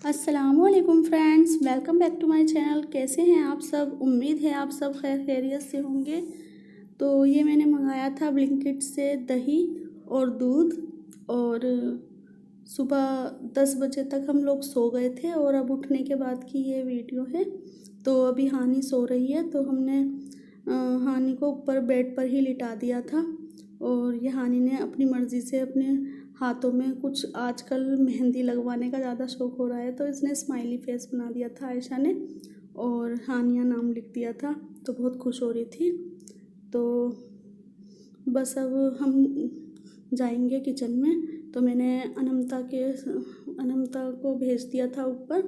अस्सलामुअलैकुम friends, welcome back to my channel. कैसे हैं आप सब? उम्मीद है आप सब खैर खैरियत से होंगे। तो ये मैंने मंगाया था ब्लिंकिट से दही और दूध, और सुबह 10 बजे तक हम लोग सो गए थे और अब उठने के बाद की ये वीडियो है। तो अभी हानि सो रही है, तो हमने हानि को ऊपर बेड पर ही लिटा दिया था। और ये हानि ने अपनी मर्ज़ी से अपने हाथों में कुछ, आजकल मेहंदी लगवाने का ज़्यादा शौक़ हो रहा है, तो इसने स्माइली फेस बना दिया था आयशा ने, और हानिया नाम लिख दिया था। तो बहुत खुश हो रही थी। तो बस अब हम जाएंगे किचन में। तो मैंने अनमता को भेज दिया था ऊपर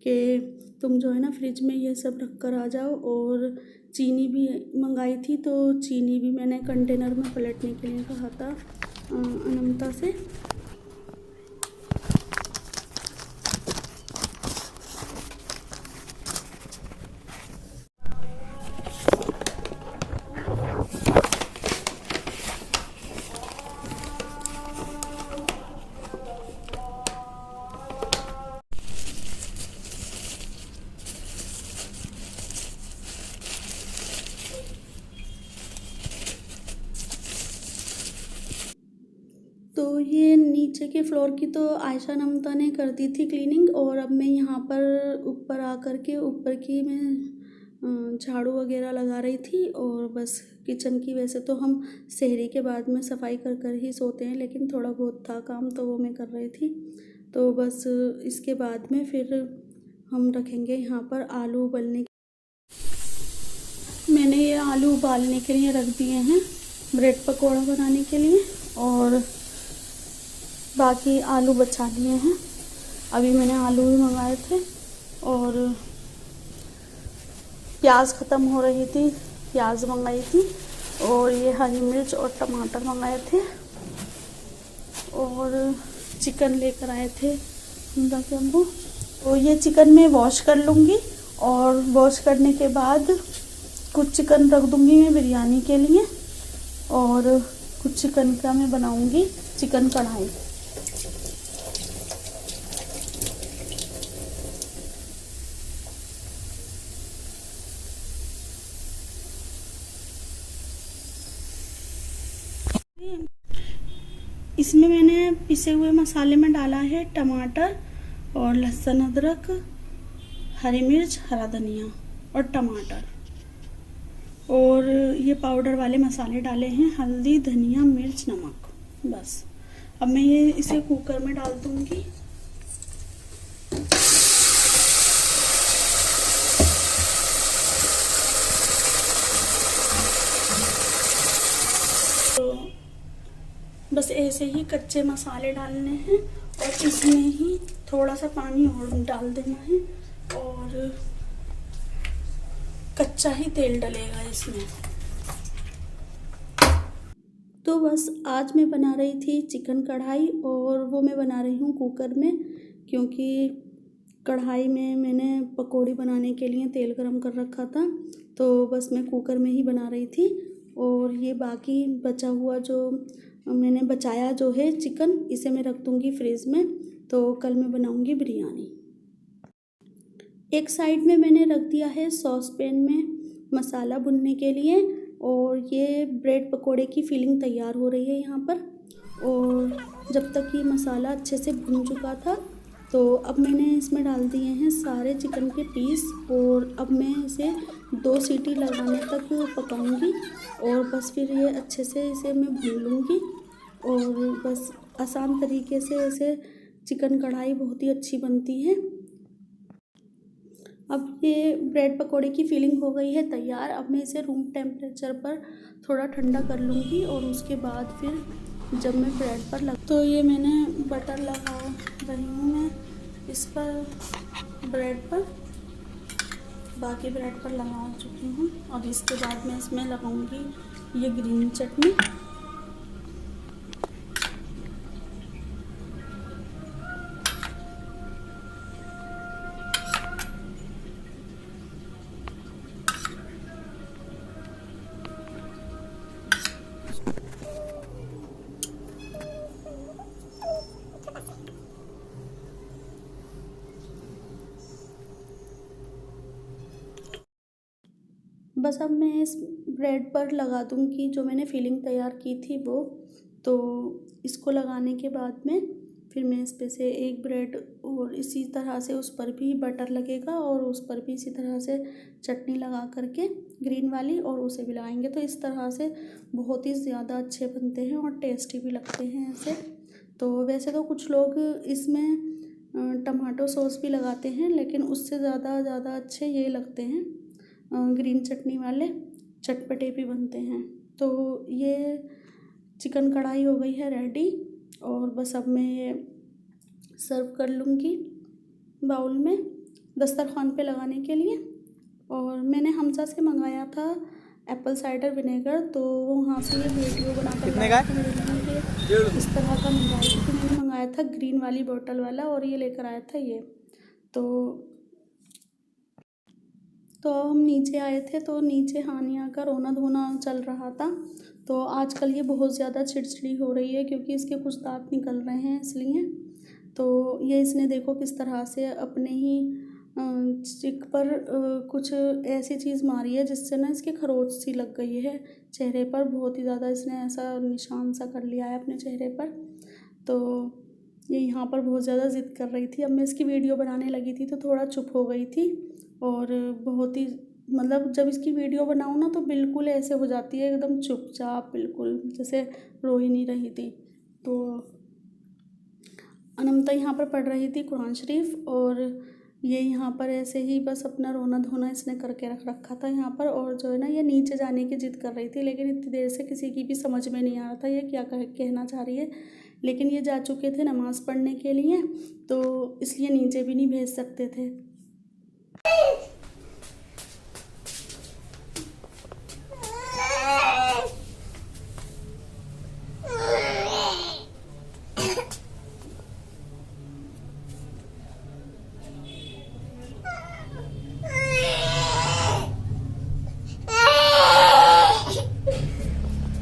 कि तुम जो है ना फ्रिज में ये सब रख कर आ जाओ। और चीनी भी मंगाई थी, तो चीनी भी मैंने कंटेनर में पलटने के लिए कहा था अनमता से। तो ये नीचे के फ्लोर की तो आयशा नमता ने कर दी थी क्लीनिंग, और अब मैं यहाँ पर ऊपर आकर के ऊपर की मैं झाड़ू वगैरह लगा रही थी। और बस किचन की, वैसे तो हम सहरी के बाद में सफाई कर कर ही सोते हैं, लेकिन थोड़ा बहुत था काम तो वो मैं कर रही थी। तो बस इसके बाद में फिर हम रखेंगे यहाँ पर आलू उबलने। मैंने ये आलू उबालने के लिए रख दिए हैं ब्रेड पकौड़ा बनाने के लिए, और बाकी आलू बचा लिए हैं। अभी मैंने आलू भी मंगाए थे, और प्याज ख़त्म हो रही थी, प्याज मंगाई थी, और ये हरी मिर्च और टमाटर मंगाए थे, और चिकन लेकर आए थे हमदा के अम्बू। तो ये चिकन मैं वॉश कर लूँगी, और वॉश करने के बाद कुछ चिकन रख दूँगी मैं बिरयानी के लिए, और कुछ चिकन का मैं बनाऊँगी चिकन कढ़ाई। इसमें मैंने पिसे हुए मसाले में डाला है टमाटर और लहसुन, अदरक, हरी मिर्च, हरा धनिया और टमाटर, और ये पाउडर वाले मसाले डाले हैं हल्दी, धनिया, मिर्च, नमक। बस अब मैं ये इसे कुकर में डाल दूंगी। तो बस ऐसे ही कच्चे मसाले डालने हैं, और इसमें ही थोड़ा सा पानी और डाल देना है, और कच्चा ही तेल डलेगा इसमें। तो बस आज मैं बना रही थी चिकन कढ़ाई, और वो मैं बना रही हूँ कुकर में, क्योंकि कढ़ाई में मैंने पकौड़ी बनाने के लिए तेल गरम कर रखा था। तो बस मैं कुकर में ही बना रही थी। और ये बाकी बचा हुआ जो मैंने बचाया जो है चिकन, इसे मैं रख दूँगी फ्रिज में, तो कल मैं बनाऊँगी बिरयानी। एक साइड में मैंने रख दिया है सॉस पैन में मसाला भुनने के लिए, और ये ब्रेड पकोड़े की फिलिंग तैयार हो रही है यहाँ पर। और जब तक ये मसाला अच्छे से भुन चुका था, तो अब मैंने इसमें डाल दिए हैं सारे चिकन के पीस, और अब मैं इसे 2 सीटी लगाने तक पकाऊंगी, और बस फिर ये अच्छे से इसे मैं भून लूँगी। और बस आसान तरीके से ऐसे चिकन कढ़ाई बहुत ही अच्छी बनती है। अब ये ब्रेड पकोड़े की फिलिंग हो गई है तैयार। अब मैं इसे रूम टेम्परेचर पर थोड़ा ठंडा कर लूँगी, और उसके बाद फिर जब मैं ब्रेड पर तो ये मैंने बटर लगा रही हूँ मैं इस पर, ब्रेड पर, बाकी ब्रेड पर लगा चुकी हूँ। और इसके बाद मैं इसमें लगाऊंगी ये ग्रीन चटनी। बस अब मैं इस ब्रेड पर लगा दूँगी जो मैंने फिलिंग तैयार की थी वो। तो इसको लगाने के बाद में फिर मैं इस पे से एक ब्रेड और इसी तरह से उस पर भी बटर लगेगा और उस पर भी इसी तरह से चटनी लगा करके ग्रीन वाली और उसे भी लगाएंगे। तो इस तरह से बहुत ही ज़्यादा अच्छे बनते हैं और टेस्टी भी लगते हैं ऐसे। तो वैसे तो कुछ लोग इसमें टमाटो सॉस भी लगाते हैं, लेकिन उससे ज़्यादा अच्छे ये लगते हैं ग्रीन चटनी वाले, चटपटे भी बनते हैं। तो ये चिकन कढ़ाई हो गई है रेडी और बस अब मैं ये सर्व कर लूँगी बाउल में दस्तरखान पे लगाने के लिए। और मैंने हमजा से मंगाया था एप्पल साइडर विनेगर, तो वहाँ से ये वीडियो बनाकर इस तरह का मंगाया था। तो मैंने मंगाया था ग्रीन वाली बोतल वाला और ये लेकर आया था ये। तो हम नीचे आए थे, तो नीचे हानिया का रोना धोना चल रहा था। तो आजकल ये बहुत ज़्यादा चिड़चिड़ी हो रही है क्योंकि इसके कुछ दांत निकल रहे हैं, इसलिए। तो ये इसने देखो किस तरह से अपने ही चिक पर कुछ ऐसी चीज़ मारी है जिससे ना इसके खरोच सी लग गई है चेहरे पर। बहुत ही ज़्यादा इसने ऐसा निशान सा कर लिया है अपने चेहरे पर। तो ये यहाँ पर बहुत ज़्यादा ज़िद कर रही थी। अब मैं इसकी वीडियो बनाने लगी थी तो थोड़ा चुप हो गई थी और बहुत ही मतलब जब इसकी वीडियो बनाऊँ ना तो बिल्कुल ऐसे हो जाती है एकदम चुपचाप, बिल्कुल जैसे रो ही नहीं रही थी। तो अनमता यहाँ पर पढ़ रही थी कुरान शरीफ और ये यहाँ पर ऐसे ही बस अपना रोना धोना इसने करके रख रखा था यहाँ पर। और जो है ना ये नीचे जाने की ज़िद कर रही थी, लेकिन इतनी देर से किसी की भी समझ में नहीं आ रहा था ये क्या कहना चाह रही है। लेकिन ये जा चुके थे नमाज़ पढ़ने के लिए, तो इसलिए नीचे भी नहीं भेज सकते थे।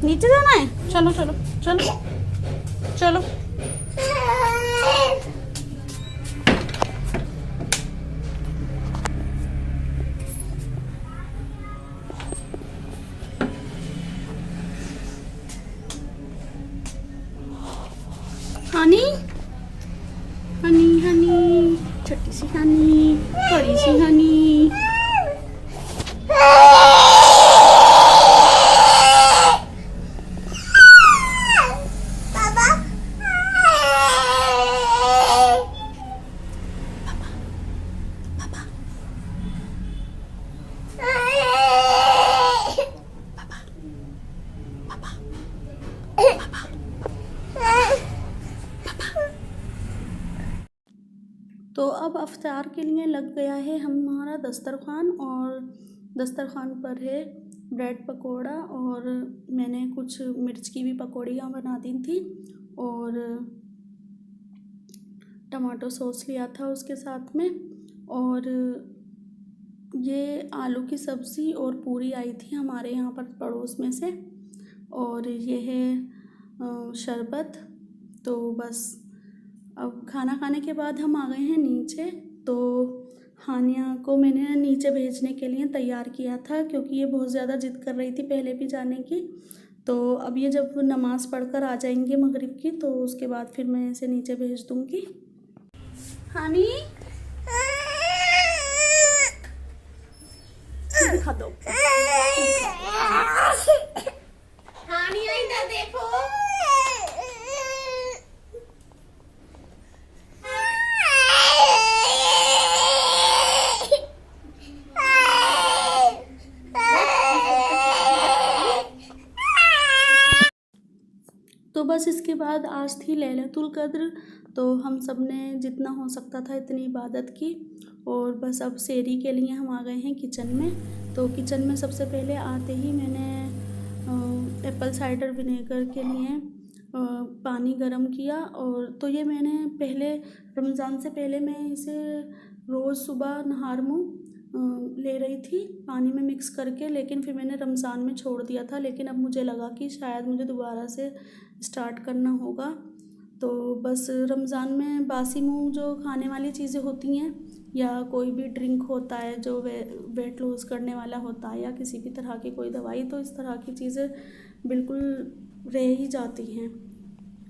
नीचे जाना है, चलो चलो चलो चलो। हनी हनी हनी, छोटी सी हनी, बड़ी सी हनी। तो अब अफ्तार के लिए लग गया है हमारा दस्तरखान और दस्तरखान पर है ब्रेड पकोड़ा और मैंने कुछ मिर्च की भी पकौड़ियाँ बना दी थी और टमाटो सॉस लिया था उसके साथ में। और ये आलू की सब्ज़ी और पूरी आई थी हमारे यहाँ पर पड़ोस में से। और ये है शरबत। तो बस अब खाना खाने के बाद हम आ गए हैं नीचे। तो हानिया को मैंने नीचे भेजने के लिए तैयार किया था क्योंकि ये बहुत ज़्यादा ज़िद कर रही थी पहले भी जाने की। तो अब ये जब नमाज़ पढ़कर आ जाएंगे मगरिब की तो उसके बाद फिर मैं इसे नीचे भेज दूँगी। हानी दिखा दो, हानी इधर देखो। तो बस इसके बाद आज थी लैलतुल कद्र। तो हम सब ने जितना हो सकता था इतनी इबादत की और बस अब सेहरी के लिए हम आ गए हैं किचन में। तो किचन में सबसे पहले आते ही मैंने एप्पल साइडर विनेगर के लिए पानी गरम किया। और तो ये मैंने पहले रमज़ान से पहले मैं इसे रोज़ सुबह नहार मुँह ले रही थी पानी में मिक्स करके, लेकिन फिर मैंने रमज़ान में छोड़ दिया था। लेकिन अब मुझे लगा कि शायद मुझे दोबारा से स्टार्ट करना होगा। तो बस रमज़ान में बासी मुँह जो खाने वाली चीज़ें होती हैं या कोई भी ड्रिंक होता है जो वेट लूज़ करने वाला होता है, या किसी भी तरह की कोई दवाई, तो इस तरह की चीज़ें बिल्कुल रह ही जाती हैं।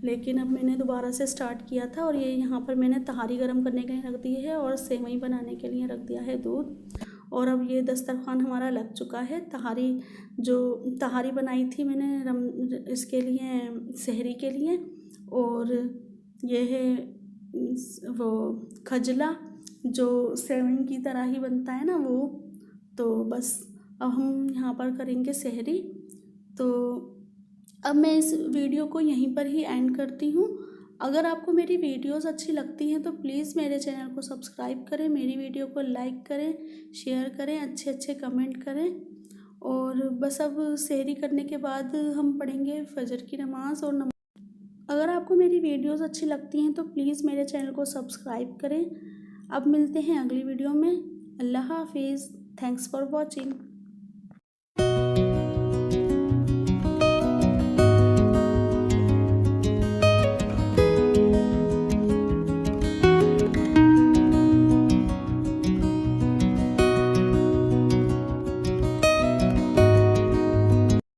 लेकिन अब मैंने दोबारा से स्टार्ट किया था, और ये यहाँ पर मैंने तहारी गर्म करने के लिए रख दी है और सेवई बनाने के लिए रख दिया है दूध। और अब ये दस्तरखान हमारा लग चुका है। तहारी बनाई थी मैंने इसके लिए, सहरी के लिए, और ये है वो खजला जो सेवई की तरह ही बनता है ना वो। तो बस अब हम यहाँ पर करेंगे सहरी। तो अब मैं इस वीडियो को यहीं पर ही एंड करती हूँ। अगर आपको मेरी वीडियोस अच्छी लगती हैं तो प्लीज़ मेरे चैनल को सब्सक्राइब करें, मेरी वीडियो को लाइक करें, शेयर करें, अच्छे अच्छे कमेंट करें। और बस अब सहरी करने के बाद हम पढ़ेंगे फजर की नमाज़ और अगर आपको मेरी वीडियोस अच्छी लगती हैं तो प्लीज़ मेरे चैनल को सब्सक्राइब करें। अब मिलते हैं अगली वीडियो में। अल्लाह हाफिज़। Thanks for watching.